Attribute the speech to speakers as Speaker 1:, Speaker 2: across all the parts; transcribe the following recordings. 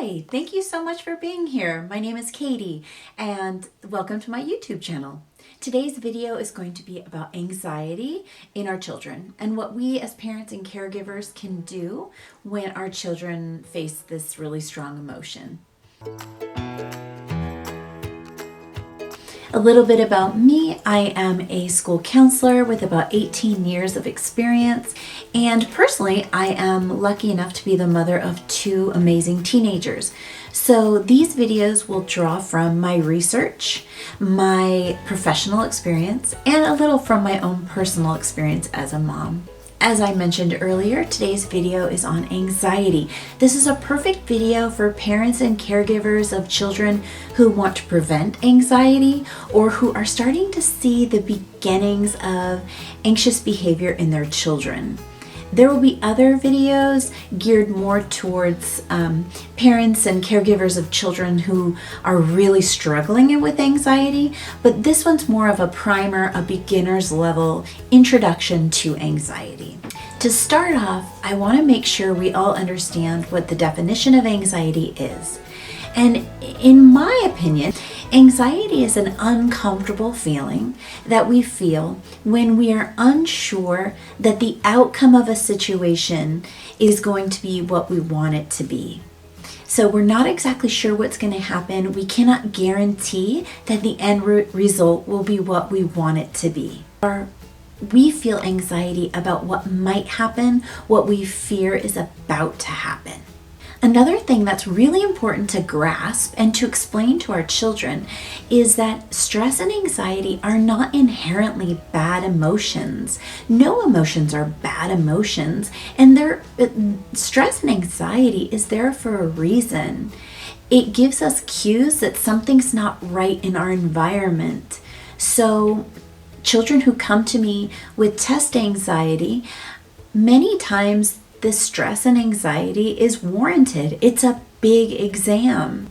Speaker 1: Hi, thank you so much for being here. My name is Katie and welcome to my YouTube channel. Today's video is going to be about anxiety in our children and what we as parents and caregivers can do when our children face this really strong emotion. A little bit about me. I am a school counselor with about 18 years of experience, and personally I am lucky enough to be the mother of two amazing teenagers. So these videos will draw from my research, my professional experience, and a little from my own personal experience as a mom. As I mentioned earlier, today's video is on anxiety. This is a perfect video for parents and caregivers of children who want to prevent anxiety or who are starting to see the beginnings of anxious behavior in their children. There will be other videos geared more towards parents and caregivers of children who are really struggling with anxiety, but this one's more of a primer, a beginner's level introduction to anxiety. To start off, I want to make sure we all understand what the definition of anxiety is. And in my opinion, anxiety is an uncomfortable feeling that we feel when we are unsure that the outcome of a situation is going to be what we want it to be. So we're not exactly sure what's going to happen. We cannot guarantee that the end result will be what we want it to be. We feel anxiety about what might happen, what we fear is about to happen. Another thing that's really important to grasp and to explain to our children is that stress and anxiety are not inherently bad emotions. No emotions are bad emotions, and stress and anxiety is there for a reason. It gives us cues that something's not right in our environment. So children who come to me with test anxiety, many times the stress and anxiety is warranted. It's a big exam.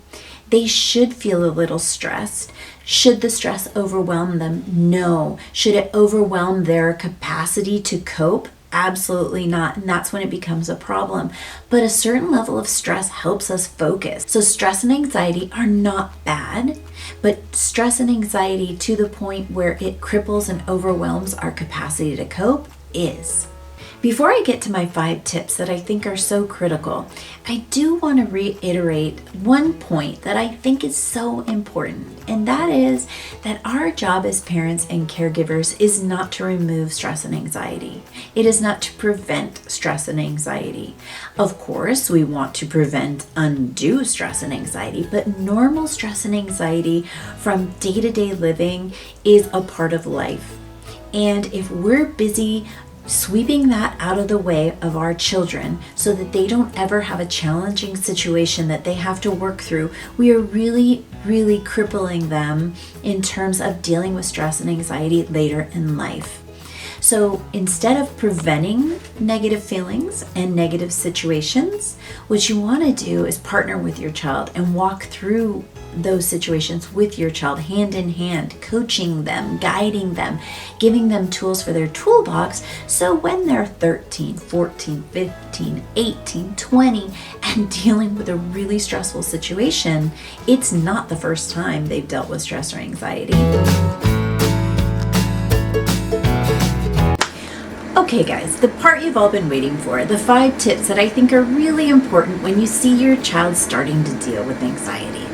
Speaker 1: They should feel a little stressed. Should the stress overwhelm them? No. Should it overwhelm their capacity to cope? Absolutely not. And that's when it becomes a problem. But a certain level of stress helps us focus. So stress and anxiety are not bad, but stress and anxiety to the point where it cripples and overwhelms our capacity to cope is. Before I get to my 5 tips that I think are so critical, I do want to reiterate one point that I think is so important, and that is that our job as parents and caregivers is not to remove stress and anxiety. It is not to prevent stress and anxiety. Of course, we want to prevent undue stress and anxiety, but normal stress and anxiety from day-to-day living is a part of life. And if we're busy sweeping that out of the way of our children so that they don't ever have a challenging situation that they have to work through, we are really, really crippling them in terms of dealing with stress and anxiety later in life. So instead of preventing negative feelings and negative situations, what you want to do is partner with your child and walk through those situations with your child hand in hand, coaching them, guiding them, giving them tools for their toolbox, so when they're 13, 14, 15, 18, 20 and dealing with a really stressful situation, it's not the first time they've dealt with stress or anxiety. Okay guys, the part you've all been waiting for, the 5 tips that I think are really important when you see your child starting to deal with anxiety.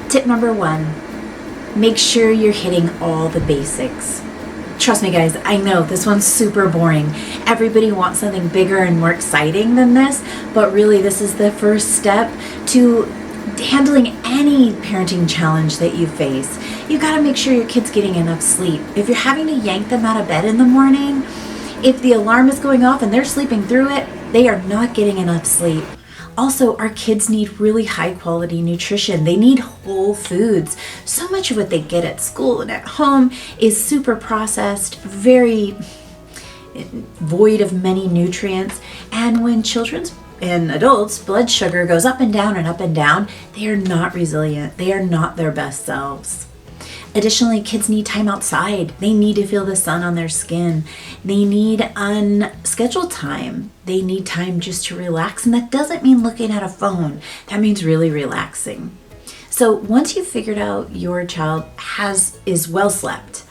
Speaker 1: Tip number 1, make sure you're hitting all the basics. Trust me guys, I know this one's super boring. Everybody wants something bigger and more exciting than this, but really this is the first step to handling any parenting challenge that you face. You gotta make sure your kid's getting enough sleep. If you're having to yank them out of bed in the morning, if the alarm is going off and they're sleeping through it, they are not getting enough sleep. Also, our kids need really high quality nutrition. They need whole foods. So much of what they get at school and at home is super processed, very void of many nutrients. And when children's and adults' blood sugar goes up and down and up and down, they are not resilient. They are not their best selves. Additionally, kids need time outside. They need to feel the sun on their skin. They need unscheduled time. They need time just to relax. And that doesn't mean looking at a phone. That means really relaxing. So once you've figured out your child is well slept,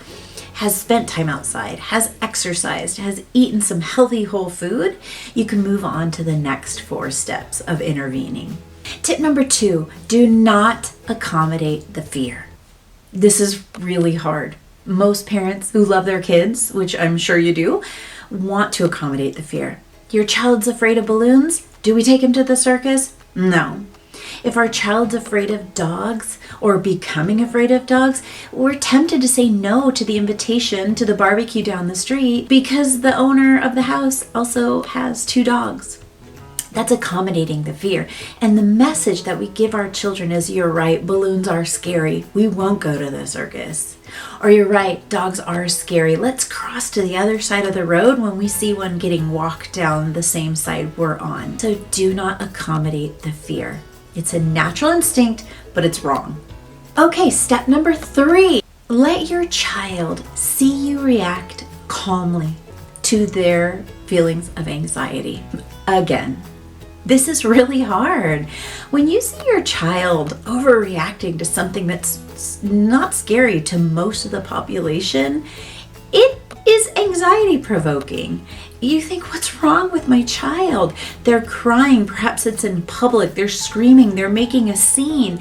Speaker 1: has spent time outside, has exercised, has eaten some healthy whole food, you can move on to the next 4 steps of intervening. Tip number 2, do not accommodate the fear. This is really hard. Most parents who love their kids, which I'm sure you do, want to accommodate the fear. Your child's afraid of balloons? Do we take him to the circus? No. If our child's afraid of dogs or becoming afraid of dogs, we're tempted to say no to the invitation to the barbecue down the street because the owner of the house also has 2 dogs. That's accommodating the fear. And the message that we give our children is, you're right, balloons are scary. We won't go to the circus. Or you're right, dogs are scary. Let's cross to the other side of the road when we see one getting walked down the same side we're on. So do not accommodate the fear. It's a natural instinct, but it's wrong. Okay, step number 3. Let your child see you react calmly to their feelings of anxiety. Again, this is really hard. When you see your child overreacting to something that's not scary to most of the population, it is anxiety provoking. You think, what's wrong with my child? They're crying, perhaps it's in public, they're screaming, they're making a scene.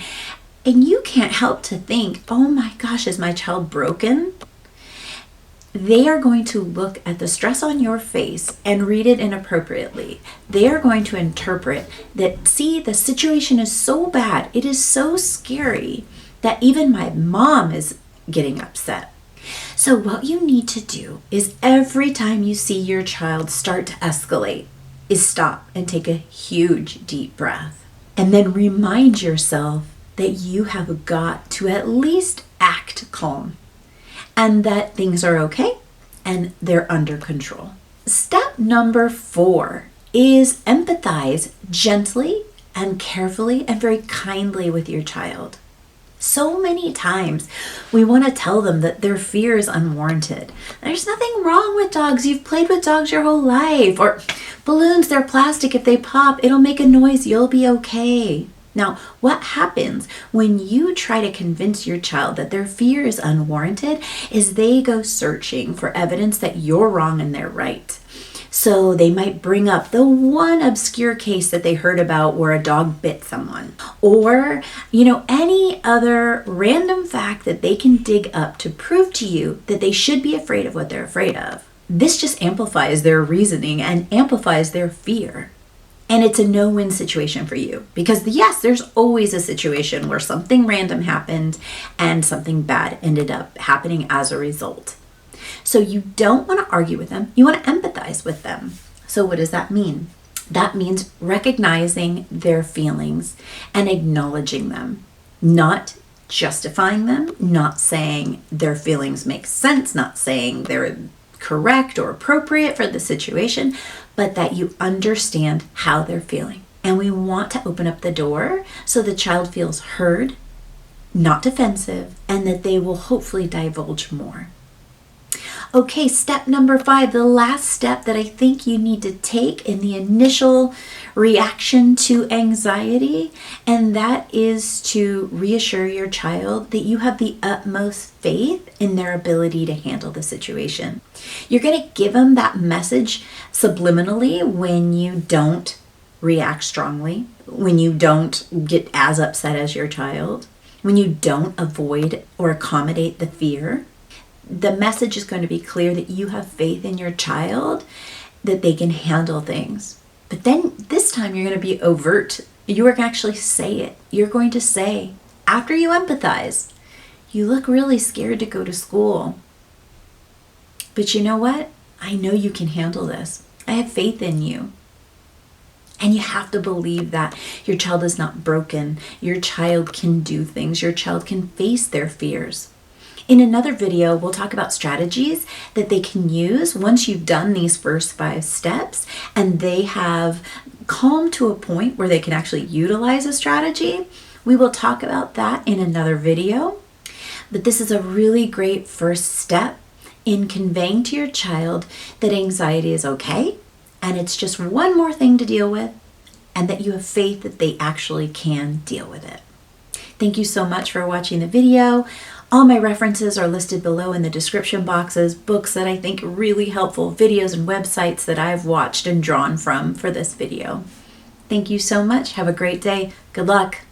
Speaker 1: And you can't help to think, oh my gosh, is my child broken? They are going to look at the stress on your face and read it inappropriately. They are going to interpret that, see, the situation is so bad, it is so scary that even my mom is getting upset. So what you need to do is every time you see your child start to escalate, is stop and take a huge deep breath. And then remind yourself that you have got to at least act calm, and that things are okay and they're under control. Step number 4 is empathize gently and carefully and very kindly with your child. So many times we want to tell them that their fear is unwarranted. There's nothing wrong with dogs. You've played with dogs your whole life. Or balloons, they're plastic. If they pop, it'll make a noise. You'll be okay. Now, what happens when you try to convince your child that their fear is unwarranted is they go searching for evidence that you're wrong and they're right. So they might bring up the one obscure case that they heard about where a dog bit someone, or, any other random fact that they can dig up to prove to you that they should be afraid of what they're afraid of. This just amplifies their reasoning and amplifies their fear. And it's a no-win situation for you because yes, there's always a situation where something random happened and something bad ended up happening as a result. So you don't want to argue with them. You want to empathize with them. So what does that mean? That means recognizing their feelings and acknowledging them, not justifying them, not saying their feelings make sense, not saying they're correct or appropriate for the situation, but that you understand how they're feeling. And we want to open up the door so the child feels heard, not defensive, and that they will hopefully divulge more. Okay, step number 5, the last step that I think you need to take in the initial reaction to anxiety, and that is to reassure your child that you have the utmost faith in their ability to handle the situation. You're going to give them that message subliminally when you don't react strongly, when you don't get as upset as your child, when you don't avoid or accommodate the fear. The message is going to be clear that you have faith in your child, that they can handle things. But then this time you're going to be overt. You are going to actually say it. You're going to say, after you empathize, you look really scared to go to school. But you know what? I know you can handle this. I have faith in you. And you have to believe that your child is not broken. Your child can do things. Your child can face their fears. In another video, we'll talk about strategies that they can use once you've done these first 5 steps and they have calmed to a point where they can actually utilize a strategy. We will talk about that in another video. But this is a really great first step in conveying to your child that anxiety is okay and it's just one more thing to deal with, and that you have faith that they actually can deal with it. Thank you so much for watching the video. All my references are listed below in the description boxes, books that I think are really helpful, videos and websites that I've watched and drawn from for this video. Thank you so much. Have a great day. Good luck.